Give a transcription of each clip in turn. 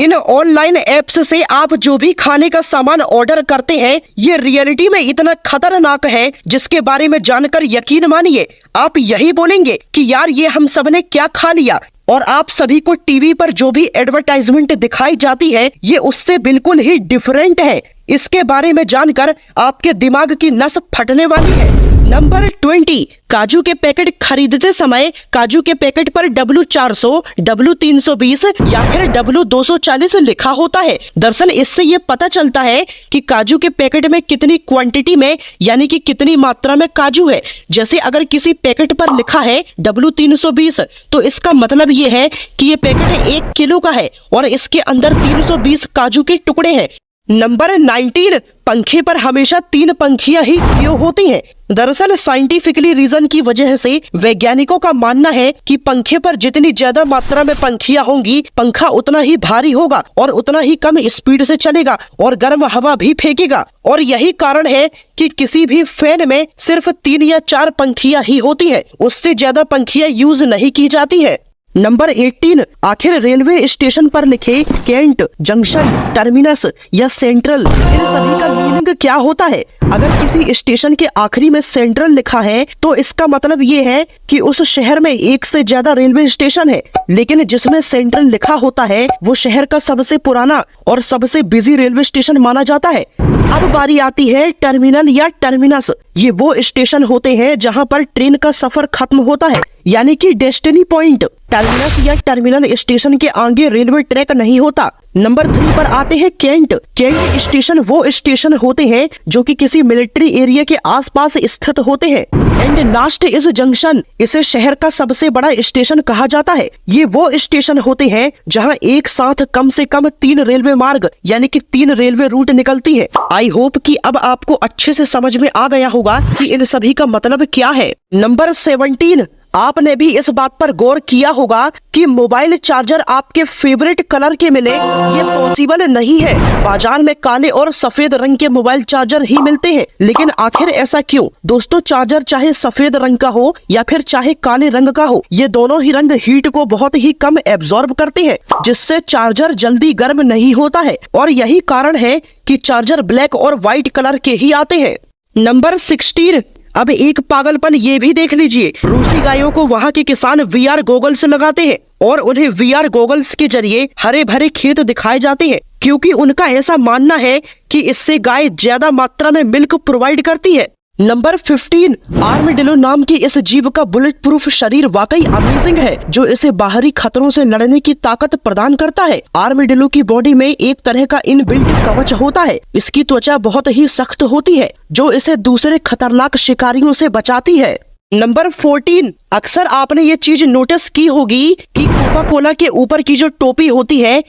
इन online apps से आप जो भी खाने का सामान ऑर्डर करते हैं ये रियलिटी में इतना खतरनाक है जिसके बारे में जानकर यकीन मानिए आप यही बोलेंगे कि यार ये हम सब ने क्या खा लिया। और आप सभी को टीवी पर जो भी एडवर्टाइजमेंट दिखाई जाती है ये उससे बिल्कुल ही डिफरेंट है। इसके बारे में जानकर आपके दिमाग की नस फटने वाली है। नंबर 20, काजू के पैकेट खरीदते समय काजू के पैकेट पर W400, W320 या फिर W240 लिखा होता है। दरअसल इससे ये पता चलता है कि काजू के पैकेट में कितनी क्वांटिटी में यानी कि कितनी मात्रा में काजू है। जैसे अगर किसी पैकेट पर लिखा है W320 तो इसका मतलब ये है कि ये पैकेट 1 किलो का है और इसके अंदर 320 काजू के टुकड़े हैं। नंबर 19, पंखे पर हमेशा 3 पंखियां ही क्यों होती हैं? दरअसल साइंटिफिकली रीजन की वजह से वैज्ञानिकों का मानना है कि पंखे पर जितनी ज्यादा मात्रा में पंखियां होंगी पंखा उतना ही भारी होगा और उतना ही कम स्पीड से चलेगा और गर्म हवा भी फेंकेगा। और यही कारण है कि किसी भी फैन में सिर्फ 3 या 4 पंखियां ही होती हैं, उससे ज्यादा पंखियां यूज नहीं की जाती है। नंबर 18, आखिर रेलवे स्टेशन पर लिखे कैंट, जंक्शन, टर्मिनस या सेंट्रल इन सभी का मीनिंग क्या होता है? अगर किसी स्टेशन के आखिरी में सेंट्रल लिखा है तो इसका मतलब ये है कि उस शहर में 1 से ज्यादा रेलवे स्टेशन है, लेकिन जिसमें सेंट्रल लिखा होता है वो शहर का सबसे पुराना और सबसे बिजी रेलवे स्टेशन माना जाता है। अब बारी आती है टर्मिनल या टर्मिनस। ये वो स्टेशन होते हैं जहां पर ट्रेन का सफर खत्म होता है यानी कि डेस्टिनी पॉइंट। टर्मिनस या टर्मिनल स्टेशन के आगे रेलवे ट्रैक नहीं होता। नंबर 3 पर आते हैं कैंट। कैंट स्टेशन वो स्टेशन होते हैं जो कि किसी मिलिट्री एरिया के आसपास स्थित होते हैं। एंड लास्ट इज जंक्शन, इसे शहर का सबसे बड़ा स्टेशन कहा जाता है। ये वो स्टेशन होते हैं जहां एक साथ कम से कम 3 रेलवे मार्ग यानी कि 3 रेलवे रूट निकलती है। आई होप कि अब आपको अच्छे से समझ में आ गया होगा कि इन सभी का मतलब क्या है। नंबर 17, आपने भी इस बात पर गौर किया होगा कि मोबाइल चार्जर आपके फेवरेट कलर के मिले ये पॉसिबल नहीं है। बाजार में काले और सफेद रंग के मोबाइल चार्जर ही मिलते हैं, लेकिन आखिर ऐसा क्यों? दोस्तों चार्जर चाहे सफेद रंग का हो या फिर चाहे काले रंग का हो, ये दोनों ही रंग हीट को बहुत ही कम एब्जॉर्ब करते हैं, जिससे चार्जर जल्दी गर्म नहीं होता है। और यही कारण है कि चार्जर ब्लैक और व्हाइट कलर के ही आते हैं। नंबर 16, अब एक पागलपन ये भी देख लीजिए। रूसी गायों को वहाँ के किसान VR गोगल्स लगाते हैं और उन्हें VR गोगल्स के जरिए हरे भरे खेत दिखाए जाते हैं, क्योंकि उनका ऐसा मानना है कि इससे गाय ज्यादा मात्रा में मिल्क प्रोवाइड करती है। नंबर 15, आर्मडिलो नाम की इस जीव का बुलेट प्रूफ शरीर वाकई अमेजिंग है, जो इसे बाहरी खतरों से लड़ने की ताकत प्रदान करता है। आर्मडिलो की बॉडी में एक तरह का इनबिल्ट कवच होता है। इसकी त्वचा बहुत ही सख्त होती है जो इसे दूसरे खतरनाक शिकारियों से बचाती है। नंबर 14, अक्सर आपने ये चीज नोटिस की होगी कि कोका कोला के ऊपर की जो टोपी होती है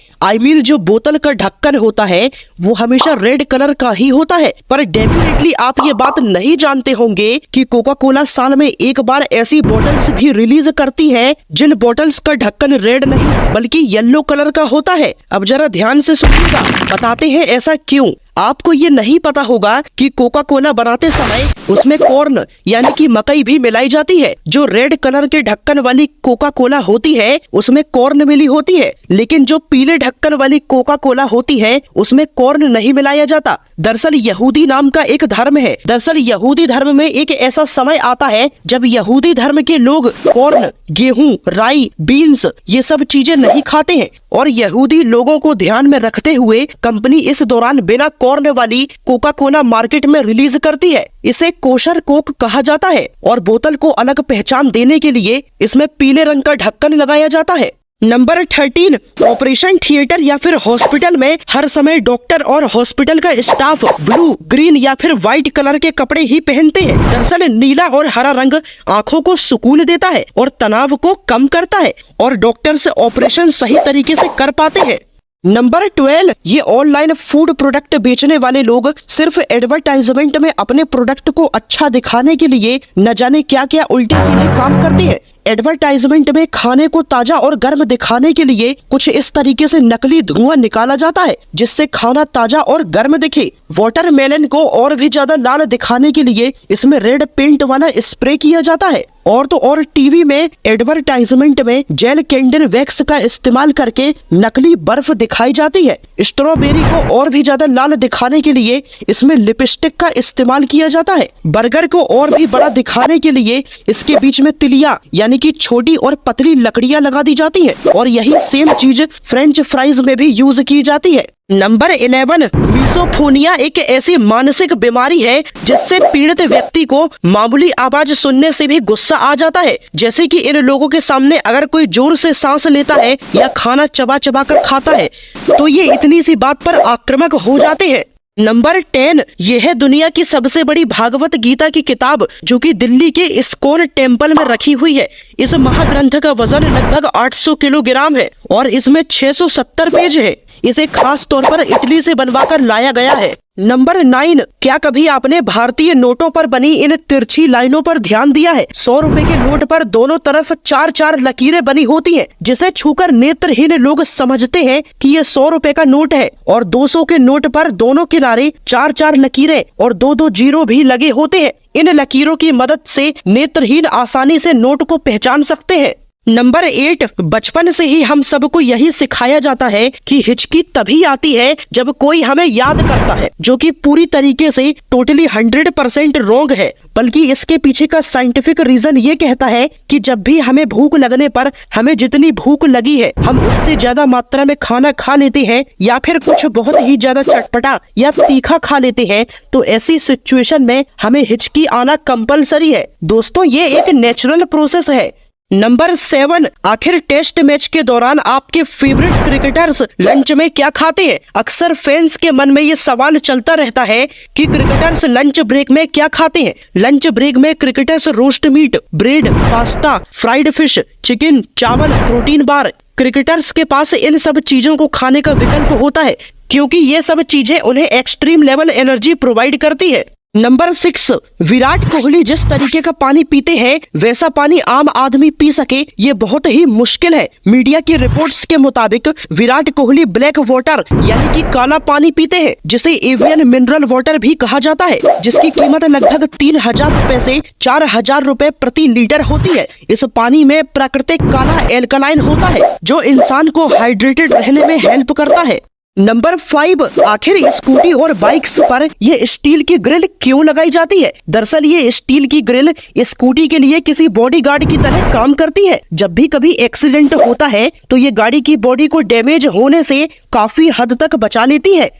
जो बोतल का ढक्कन होता है वो हमेशा रेड कलर का ही होता है। पर डेफिनेटली आप ये बात नहीं जानते होंगे कि कोका कोला साल में एक बार ऐसी बोतल्स भी रिलीज करती है जिन बोतल्स का ढक्कन रेड नहीं बल्कि येलो कलर का होता है। अब जरा ध्यान से सुनिएगा, बताते हैं ऐसा क्यों। आपको ये नहीं पता होगा कि कोका कोला बनाते समय उसमें कॉर्न यानी कि मकई भी मिलाई जाती है। जो रेड कलर के ढक्कन वाली कोका कोला होती है उसमें कॉर्न मिली होती है, लेकिन जो पीले ढक्कन वाली कोका कोला होती है उसमें कॉर्न नहीं मिलाया जाता। दरअसल यहूदी नाम का एक धर्म है। दरअसल यहूदी धर्म में एक ऐसा समय आता है जब यहूदी धर्म के लोग कॉर्न, गेहूं, राई, बीन्स ये सब चीजें नहीं खाते हैं और यहूदी लोगों को ध्यान में रखते हुए कंपनी इस दौरान बिना कॉर्न वाली कोका कोला मार्केट में रिलीज करती है। इसे कोशर कोक कहा जाता है और बोतल को अलग पहचान देने के लिए इसमें पीले रंग का ढक्कन लगाया जाता है। नंबर 13, ऑपरेशन थिएटर या फिर हॉस्पिटल में हर समय डॉक्टर और हॉस्पिटल का स्टाफ ब्लू, ग्रीन या फिर व्हाइट कलर के कपड़े ही पहनते हैं। दरअसल नीला और हरा रंग आंखों को सुकून देता है और तनाव को कम करता है और डॉक्टर से ऑपरेशन सही तरीके से कर पाते हैं। नंबर 12, ये ऑनलाइन फूड प्रोडक्ट बेचने वाले लोग सिर्फ एडवर्टाइजमेंट में अपने प्रोडक्ट को अच्छा दिखाने के लिए न जाने क्या क्या उल्टे सीधे काम करते हैं। एडवर्टाइजमेंट में खाने को ताजा और गर्म दिखाने के लिए कुछ इस तरीके से नकली धुआं निकाला जाता है जिससे खाना ताजा और गर्म दिखे। वाटरमेलन को और भी ज्यादा लाल दिखाने के लिए इसमें रेड पेंट वाला स्प्रे किया जाता है। और तो और टीवी में एडवर्टाइजमेंट में जेल कैंडल वैक्स का इस्तेमाल करके नकली बर्फ दिखाई जाती है। स्ट्रॉबेरी को और भी ज्यादा लाल दिखाने के लिए इसमें लिपस्टिक का इस्तेमाल किया जाता है। बर्गर को और भी बड़ा दिखाने के लिए इसके बीच में तिलिया यानी कि छोटी और पतली लकड़ियां लगा दी जाती है और यही सेम चीज फ्रेंच फ्राइज में भी यूज की जाती है। नंबर 11, मिसोफोनिया एक ऐसी मानसिक बीमारी है जिससे पीड़ित व्यक्ति को मामूली आवाज सुनने से भी गुस्सा आ जाता है। जैसे कि इन लोगों के सामने अगर कोई जोर से सांस लेता है या खाना चबा चबा कर खाता है तो ये इतनी सी बात पर आक्रामक हो जाते हैं। नंबर 10, ये है दुनिया की सबसे बड़ी भागवत गीता की किताब जो कि दिल्ली के इस्कॉन टेम्पल में रखी हुई है। इस महाग्रंथ का वजन लगभग 800 किलोग्राम है और इसमें 670 पेज है। इसे खास तौर पर इटली से बनवाकर लाया गया है। नंबर 9, क्या कभी आपने भारतीय नोटों पर बनी इन तिरछी लाइनों पर ध्यान दिया है? 100 रुपए के नोट पर दोनों तरफ 4-4 लकीरें बनी होती हैं, जिसे छूकर नेत्रहीन लोग समझते हैं कि ये 100 रुपए का नोट है। और 200 के नोट पर दोनों किनारे 4-4 लकीरें और 2-2 जीरो भी लगे होते हैं। इन लकीरों की मदद से नेत्रहीन आसानी से नोट को पहचान सकते हैं। नंबर 8, बचपन से ही हम सबको यही सिखाया जाता है कि हिचकी तभी आती है जब कोई हमें याद करता है, जो कि पूरी तरीके से टोटली 100% रॉन्ग है। बल्कि इसके पीछे का साइंटिफिक रीजन ये कहता है कि जब भी हमें भूख लगने पर हमें जितनी भूख लगी है हम उससे ज्यादा मात्रा में खाना खा लेते हैं या फिर कुछ बहुत ही ज्यादा चटपटा या तीखा खा लेते हैं, तो ऐसी सिचुएशन में हमें हिचकी आना कंपलसरी है। दोस्तों, ये एक नेचुरल प्रोसेस है। नंबर 7, आखिर टेस्ट मैच के दौरान आपके फेवरेट क्रिकेटर्स लंच में क्या खाते हैं? अक्सर फैंस के मन में ये सवाल चलता रहता है कि क्रिकेटर्स लंच ब्रेक में क्या खाते हैं। लंच ब्रेक में cricketers roast meat, bread, pasta, fried fish, chicken, चावल, प्रोटीन बार। क्रिकेटर्स के पास इन सब चीजों को खाने का विकल्प होता है क्योंकि ये सब चीजें उन्हें एक्सट्रीम लेवल एनर्जी प्रोवाइड करती है। नंबर 6, विराट कोहली जिस तरीके का पानी पीते हैं वैसा पानी आम आदमी पी सके ये बहुत ही मुश्किल है। मीडिया की रिपोर्ट्स के मुताबिक विराट कोहली ब्लैक वाटर यानी कि काला पानी पीते हैं, जिसे एवियन मिनरल वाटर भी कहा जाता है, जिसकी कीमत लगभग 3000 रुपए से 4000 रुपए प्रति लीटर होती है। इस पानी में प्राकृतिक काला एल्कलाइन होता है जो इंसान को हाइड्रेटेड रहने में हेल्प करता है। नंबर 5, आखिर स्कूटी और बाइक्स पर ये स्टील की ग्रिल क्यों लगाई जाती है? दरअसल ये स्टील की ग्रिल स्कूटी के लिए किसी बॉडीगार्ड की तरह काम करती है। जब भी कभी एक्सीडेंट होता है तो ये गाड़ी की बॉडी को डैमेज होने से काफी हद तक बचा लेती है।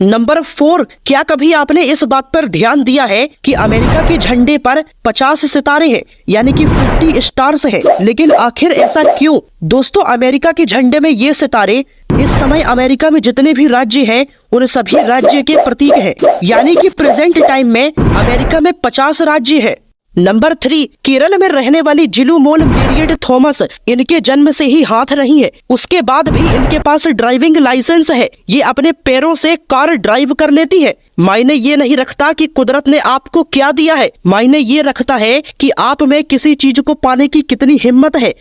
नंबर 4, क्या कभी आपने इस बात पर ध्यान दिया है कि अमेरिका के झंडे पर 50 सितारे हैं यानी कि 50 स्टार्स हैं, लेकिन आखिर ऐसा क्यों? दोस्तों, अमेरिका के झंडे में ये सितारे इस समय अमेरिका में जितने भी राज्य हैं उन सभी राज्य के प्रतीक हैं, यानी कि प्रेजेंट टाइम में अमेरिका में 50 राज्य हैं। नंबर 3, केरल में रहने वाली जिलुमोल मेरियट थॉमस इनके जन्म से ही हाथ नहीं है, उसके बाद भी इनके पास ड्राइविंग लाइसेंस है। ये अपने पैरों से कार ड्राइव कर लेती है। मायने ये नहीं रखता कि कुदरत ने आपको क्या दिया है, मायने ये रखता है कि आप में किसी चीज को पाने की कितनी हिम्मत है।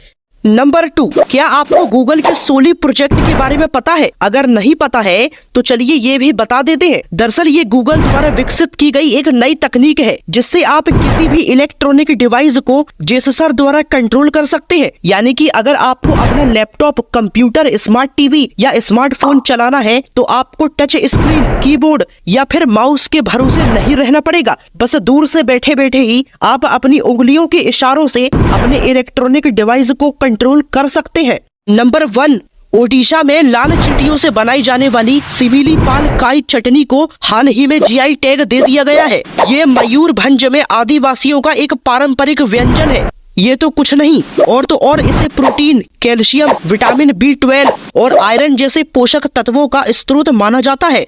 नंबर 2, क्या आपको गूगल के सोली प्रोजेक्ट के बारे में पता है? अगर नहीं पता है तो चलिए ये भी बता देते हैं। दरअसल ये गूगल द्वारा विकसित की गई एक नई तकनीक है जिससे आप किसी भी इलेक्ट्रॉनिक डिवाइस को जेस्चर द्वारा कंट्रोल कर सकते हैं। यानी कि अगर आपको अपना लैपटॉप, कंप्यूटर, स्मार्ट टीवी या स्मार्टफोन चलाना है तो आपको टच स्क्रीन, कीबोर्ड या फिर माउस के भरोसे नहीं रहना पड़ेगा। बस दूर से बैठे बैठे ही आप अपनी उंगलियों के इशारों से अपने इलेक्ट्रॉनिक डिवाइस को कंट्रोल कर सकते हैं। नंबर 1, ओडिशा में लाल चींटियों से बनाई जाने वाली सिमिली पाल काई चटनी को हाल ही में जीआई टैग दे दिया गया है। ये मयूरभंज में आदिवासियों का एक पारंपरिक व्यंजन है। ये तो कुछ नहीं और तो और इसे प्रोटीन, कैल्शियम, विटामिन B12 और आयरन जैसे पोषक तत्वों का स्रोत माना जाता है।